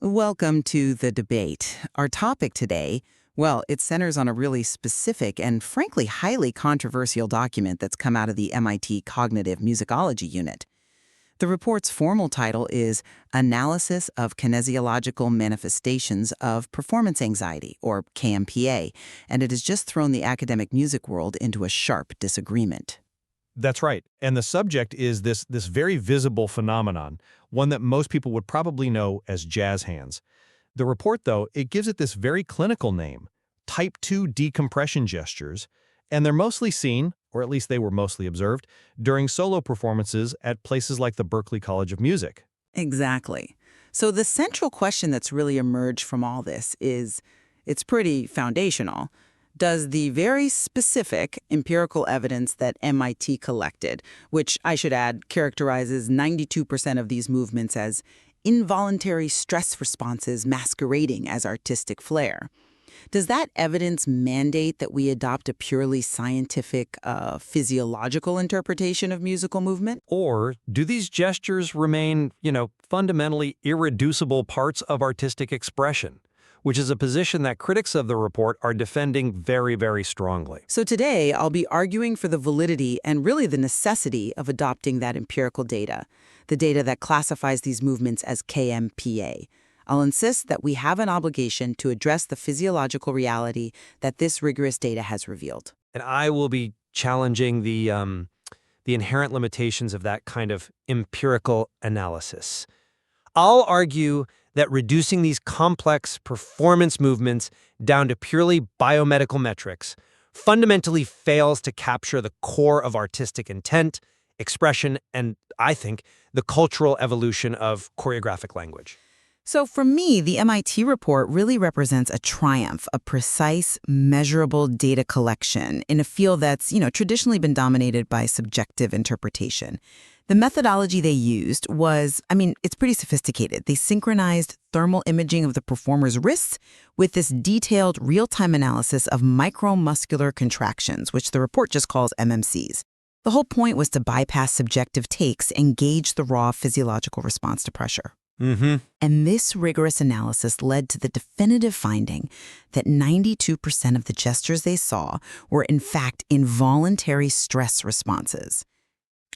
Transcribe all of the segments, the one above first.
Welcome to the debate. Our topic today, well, it centers on a really specific and frankly highly controversial document that's come out of the MIT Cognitive Musicology Unit. The report's formal title is Analysis of Kinesiological Manifestations of Performance Anxiety, or KMPA, and it has just thrown the academic music world into a sharp disagreement. That's right. And the subject is this very visible phenomenon, one that most people would probably know as jazz hands. The report, though, it gives it this very clinical name, type 2 decompression gestures, and they're mostly seen, or at least they were mostly observed, during solo performances at places like the Berklee College of Music. Exactly. So the central question that's really emerged from all this is, it's pretty foundational. Does the very specific empirical evidence that MIT collected, which I should add characterizes 92% of these movements as involuntary stress responses masquerading as artistic flair, does that evidence mandate that we adopt a purely scientific, physiological interpretation of musical movement? Or do these gestures remain, fundamentally irreducible parts of artistic expression? Which is a position that critics of the report are defending very, very strongly. So today, I'll be arguing for the validity and really the necessity of adopting that empirical data, the data that classifies these movements as KMPA. I'll insist that we have an obligation to address the physiological reality that this rigorous data has revealed. And I will be challenging the inherent limitations of that kind of empirical analysis. I'll argue that reducing these complex performance movements down to purely biomedical metrics fundamentally fails to capture the core of artistic intent, expression, and, I think, the cultural evolution of choreographic language. So for me, the MIT report really represents a triumph, a precise, measurable data collection in a field that's, traditionally been dominated by subjective interpretation. The methodology they used was, it's pretty sophisticated. They synchronized thermal imaging of the performer's wrists with this detailed real-time analysis of micromuscular contractions, which the report just calls MMCs. The whole point was to bypass subjective takes and gauge the raw physiological response to pressure. And this rigorous analysis led to the definitive finding that 92% of the gestures they saw were in fact involuntary stress responses.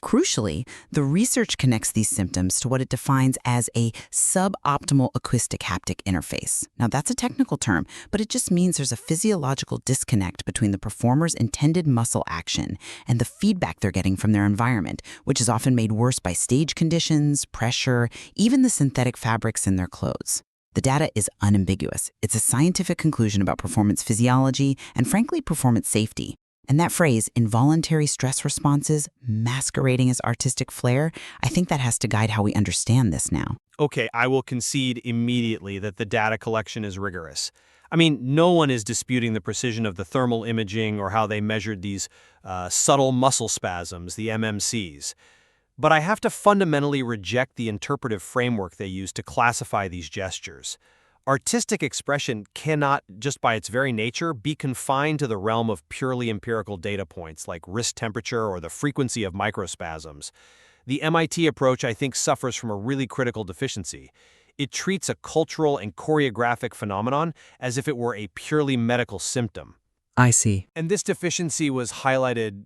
Crucially, the research connects these symptoms to what it defines as a suboptimal acoustic-haptic interface. Now, that's a technical term, but it just means there's a physiological disconnect between the performer's intended muscle action and the feedback they're getting from their environment, which is often made worse by stage conditions, pressure, even the synthetic fabrics in their clothes. The data is unambiguous. It's a scientific conclusion about performance physiology and, frankly, performance safety. And that phrase, involuntary stress responses masquerading as artistic flair, I think that has to guide how we understand this now. Okay, I will concede immediately that the data collection is rigorous. No one is disputing the precision of the thermal imaging or how they measured these subtle muscle spasms, the MMCs. But I have to fundamentally reject the interpretive framework they use to classify these gestures. Artistic expression cannot, just by its very nature, be confined to the realm of purely empirical data points like wrist temperature or the frequency of microspasms. The MIT approach, I think, suffers from a really critical deficiency. It treats a cultural and choreographic phenomenon as if it were a purely medical symptom. I see. And this deficiency was highlighted,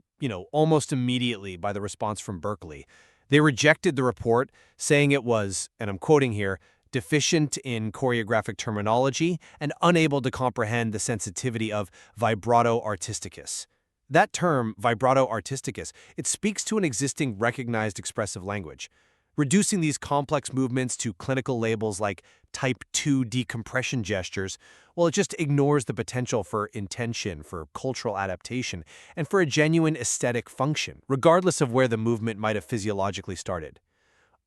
almost immediately by the response from Berklee. They rejected the report, saying it was, and I'm quoting here, deficient in choreographic terminology and unable to comprehend the sensitivity of Vibrato Artisticus. That term, Vibrato Artisticus, it speaks to an existing recognized expressive language. Reducing these complex movements to clinical labels like type 2 decompression gestures, well, it just ignores the potential for intention, for cultural adaptation, and for a genuine aesthetic function, regardless of where the movement might have physiologically started.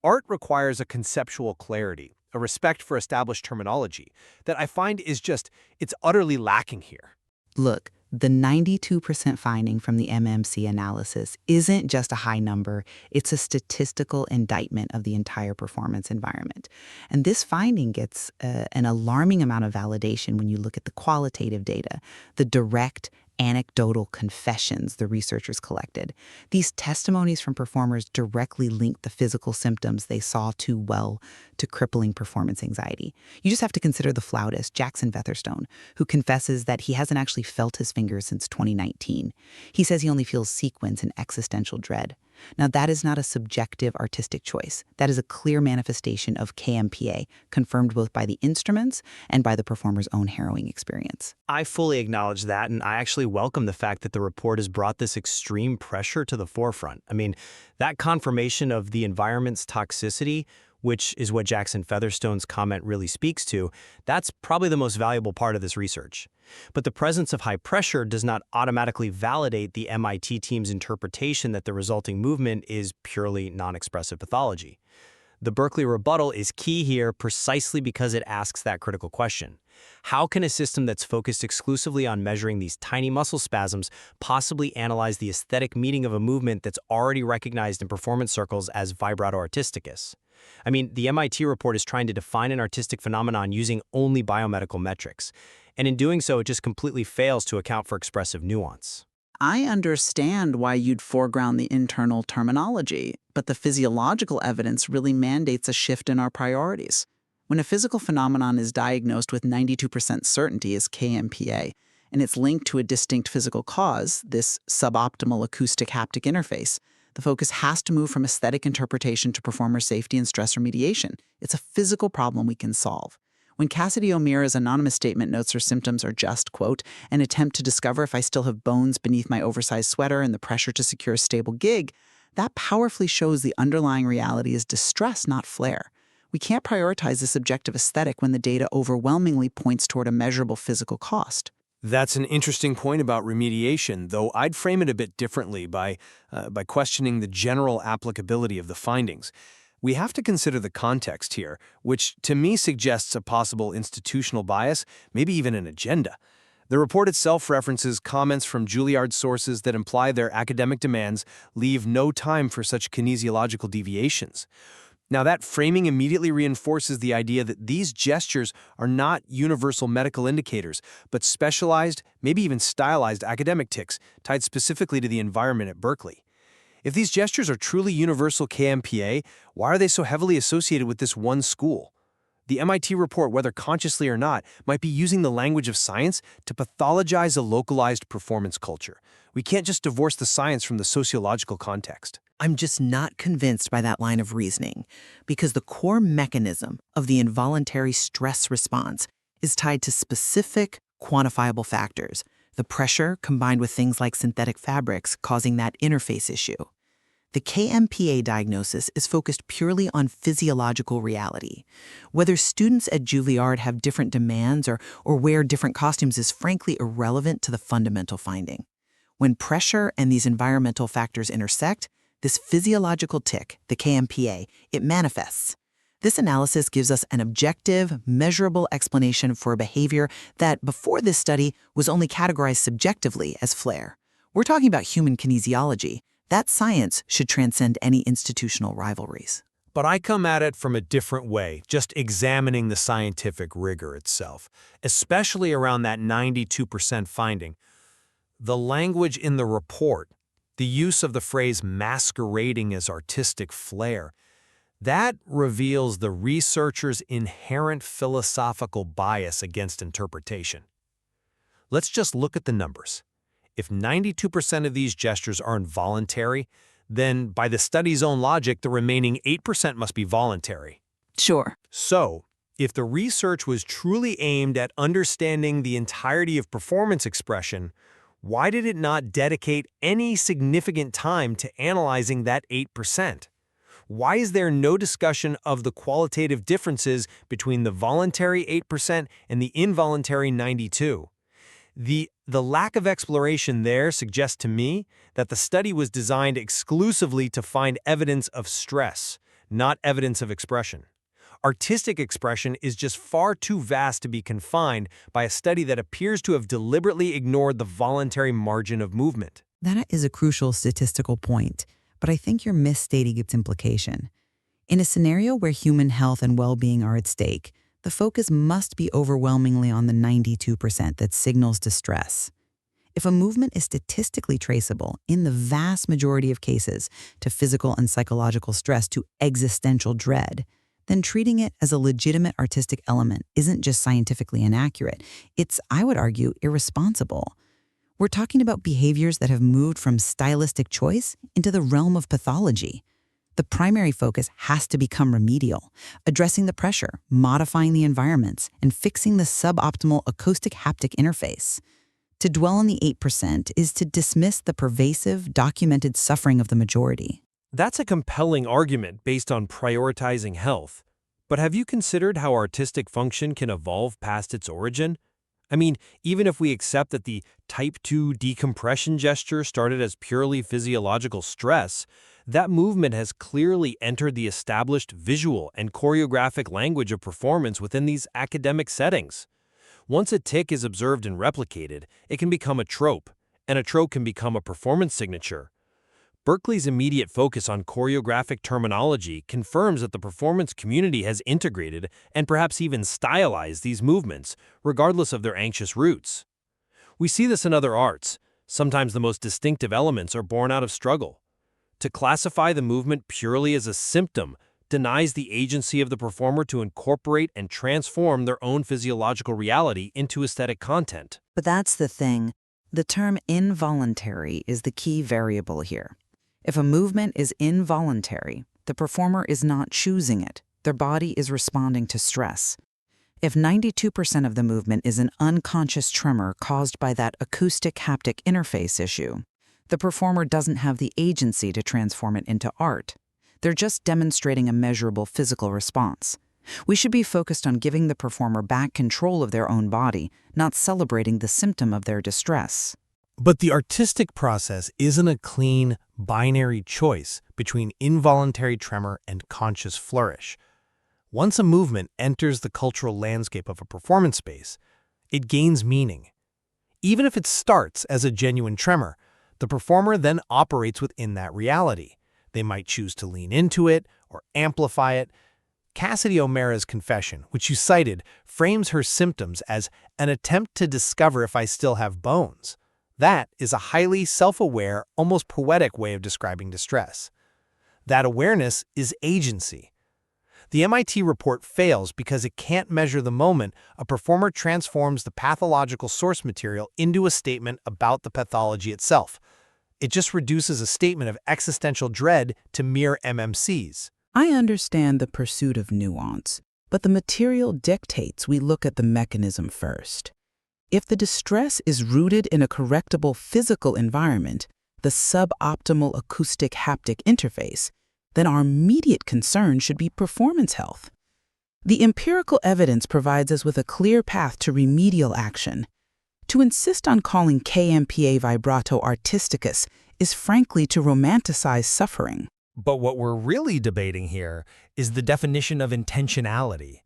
Art requires a conceptual clarity, a respect for established terminology that I find is it's utterly lacking here. Look, the 92% finding from the MMC analysis isn't just a high number, it's a statistical indictment of the entire performance environment. And this finding gets an alarming amount of validation when you look at the qualitative data, the direct anecdotal confessions the researchers collected. These testimonies from performers directly linked the physical symptoms they saw too well to crippling performance anxiety. You just have to consider the flautist, Jackson Featherstone, who confesses that he hasn't actually felt his fingers since 2019. He says he only feels sequence and existential dread. Now, that is not a subjective artistic choice. That is a clear manifestation of KMPA, confirmed both by the instruments and by the performer's own harrowing experience. I fully acknowledge that, and I actually welcome the fact that the report has brought this extreme pressure to the forefront. I mean, that confirmation of the environment's toxicity, which is what Jackson Featherstone's comment really speaks to, that's probably the most valuable part of this research. But the presence of high pressure does not automatically validate the MIT team's interpretation that the resulting movement is purely non-expressive pathology. The Berklee rebuttal is key here precisely because it asks that critical question. How can a system that's focused exclusively on measuring these tiny muscle spasms possibly analyze the aesthetic meaning of a movement that's already recognized in performance circles as Vibrato Artisticus? I mean, the MIT report is trying to define an artistic phenomenon using only biomedical metrics. And in doing so, it just completely fails to account for expressive nuance. I understand why you'd foreground the internal terminology, but the physiological evidence really mandates a shift in our priorities. When a physical phenomenon is diagnosed with 92% certainty as KMPA, and it's linked to a distinct physical cause, this suboptimal acoustic-haptic interface, the focus has to move from aesthetic interpretation to performer safety and stress remediation. It's a physical problem we can solve. When Cassidy O'Meara's anonymous statement notes her symptoms are just, quote, an attempt to discover if I still have bones beneath my oversized sweater and the pressure to secure a stable gig, that powerfully shows the underlying reality is distress, not flair. We can't prioritize the subjective aesthetic when the data overwhelmingly points toward a measurable physical cost. That's an interesting point about remediation, though I'd frame it a bit differently by questioning the general applicability of the findings. We have to consider the context here, which to me suggests a possible institutional bias, maybe even an agenda. The report itself references comments from Juilliard sources that imply their academic demands leave no time for such kinesiological deviations. Now, that framing immediately reinforces the idea that these gestures are not universal medical indicators, but specialized, maybe even stylized academic tics tied specifically to the environment at Berklee. If these gestures are truly universal KMPA, why are they so heavily associated with this one school? The MIT report, whether consciously or not, might be using the language of science to pathologize a localized performance culture. We can't just divorce the science from the sociological context. I'm just not convinced by that line of reasoning, because the core mechanism of the involuntary stress response is tied to specific, quantifiable factors, the pressure combined with things like synthetic fabrics causing that interface issue. The KMPA diagnosis is focused purely on physiological reality. Whether students at Juilliard have different demands or wear different costumes is frankly irrelevant to the fundamental finding. When pressure and these environmental factors intersect, this physiological tic, the KMPA, it manifests. This analysis gives us an objective, measurable explanation for a behavior that, before this study, was only categorized subjectively as flair. We're talking about human kinesiology. That science should transcend any institutional rivalries. But I come at it from a different way, just examining the scientific rigor itself, especially around that 92% finding. The language in the report, the use of the phrase masquerading as artistic flair, that reveals the researcher's inherent philosophical bias against interpretation. Let's just look at the numbers. If 92% of these gestures are involuntary, then by the study's own logic, the remaining 8% must be voluntary. Sure. So, if the research was truly aimed at understanding the entirety of performance expression, why did it not dedicate any significant time to analyzing that 8%? Why is there no discussion of the qualitative differences between the voluntary 8% and the involuntary 92%? The lack of exploration there suggests to me that the study was designed exclusively to find evidence of stress, not evidence of expression. Artistic expression is just far too vast to be confined by a study that appears to have deliberately ignored the voluntary margin of movement. That is a crucial statistical point, but I think you're misstating its implication. In a scenario where human health and well-being are at stake, the focus must be overwhelmingly on the 92% that signals distress. If a movement is statistically traceable, in the vast majority of cases, to physical and psychological stress to existential dread, then treating it as a legitimate artistic element isn't just scientifically inaccurate, it's, I would argue, irresponsible. We're talking about behaviors that have moved from stylistic choice into the realm of pathology. The primary focus has to become remedial, addressing the pressure, modifying the environments, and fixing the suboptimal acoustic-haptic interface. To dwell on the 8% is to dismiss the pervasive, documented suffering of the majority. That's a compelling argument based on prioritizing health. But have you considered how artistic function can evolve past its origin? I mean, even if we accept that the type 2 decompression gesture started as purely physiological stress, that movement has clearly entered the established visual and choreographic language of performance within these academic settings. Once a tic is observed and replicated, it can become a trope, and a trope can become a performance signature. Berklee's immediate focus on choreographic terminology confirms that the performance community has integrated and perhaps even stylized these movements, regardless of their anxious roots. We see this in other arts. Sometimes the most distinctive elements are born out of struggle. To classify the movement purely as a symptom denies the agency of the performer to incorporate and transform their own physiological reality into aesthetic content. But that's the thing. The term involuntary is the key variable here. If a movement is involuntary, the performer is not choosing it. Their body is responding to stress. If 92% of the movement is an unconscious tremor caused by that acoustic-haptic interface issue, the performer doesn't have the agency to transform it into art. They're just demonstrating a measurable physical response. We should be focused on giving the performer back control of their own body, not celebrating the symptom of their distress. But the artistic process isn't a clean, binary choice between involuntary tremor and conscious flourish. Once a movement enters the cultural landscape of a performance space, it gains meaning. Even if it starts as a genuine tremor, the performer then operates within that reality. They might choose to lean into it or amplify it. Cassidy O'Mara's confession, which you cited, frames her symptoms as an attempt to discover if I still have bones. That is a highly self-aware, almost poetic way of describing distress. That awareness is agency. The MIT report fails because it can't measure the moment a performer transforms the pathological source material into a statement about the pathology itself. It just reduces a statement of existential dread to mere MMCs. I understand the pursuit of nuance, but the material dictates we look at the mechanism first. If the distress is rooted in a correctable physical environment, the suboptimal acoustic-haptic interface, then our immediate concern should be performance health. The empirical evidence provides us with a clear path to remedial action. To insist on calling KMPA Vibrato Artisticus is frankly to romanticize suffering. But what we're really debating here is the definition of intentionality.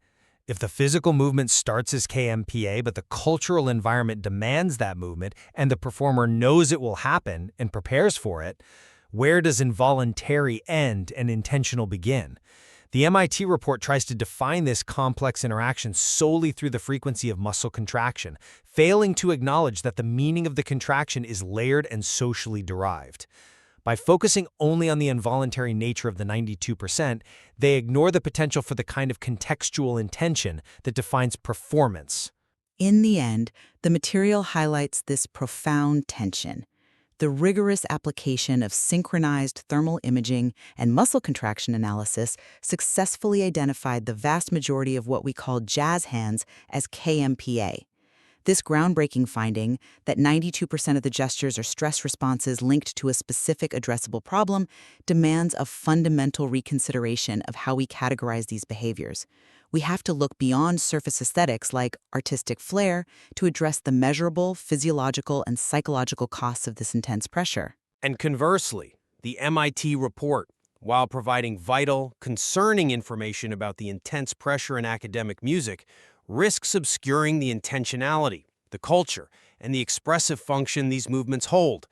If the physical movement starts as KMPA, but the cultural environment demands that movement, and the performer knows it will happen and prepares for it, where does involuntary end and intentional begin? The MIT report tries to define this complex interaction solely through the frequency of muscle contraction, failing to acknowledge that the meaning of the contraction is layered and socially derived. By focusing only on the involuntary nature of the 92%, they ignore the potential for the kind of contextual intention that defines performance. In the end, the material highlights this profound tension. The rigorous application of synchronized thermal imaging and muscle contraction analysis successfully identified the vast majority of what we call jazz hands as KMPA. This groundbreaking finding, that 92% of the gestures are stress responses linked to a specific addressable problem, demands a fundamental reconsideration of how we categorize these behaviors. We have to look beyond surface aesthetics like artistic flair to address the measurable physiological and psychological costs of this intense pressure. And conversely, the MIT report, while providing vital, concerning information about the intense pressure in academic music, risks obscuring the intentionality, the culture, and the expressive function these movements hold.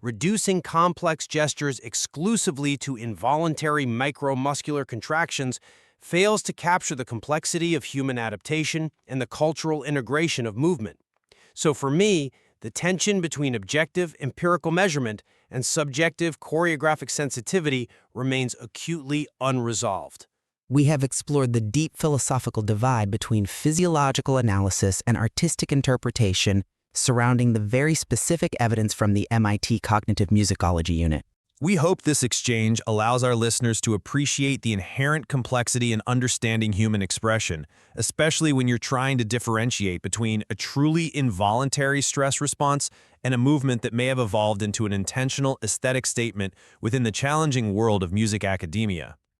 Reducing complex gestures exclusively to involuntary micromuscular contractions fails to capture the complexity of human adaptation and the cultural integration of movement. So for me, the tension between objective, empirical measurement and subjective choreographic sensitivity remains acutely unresolved. We have explored the deep philosophical divide between physiological analysis and artistic interpretation surrounding the very specific evidence from the MIT Cognitive Musicology Unit. We hope this exchange allows our listeners to appreciate the inherent complexity in understanding human expression, especially when you're trying to differentiate between a truly involuntary stress response and a movement that may have evolved into an intentional aesthetic statement within the challenging world of music academia.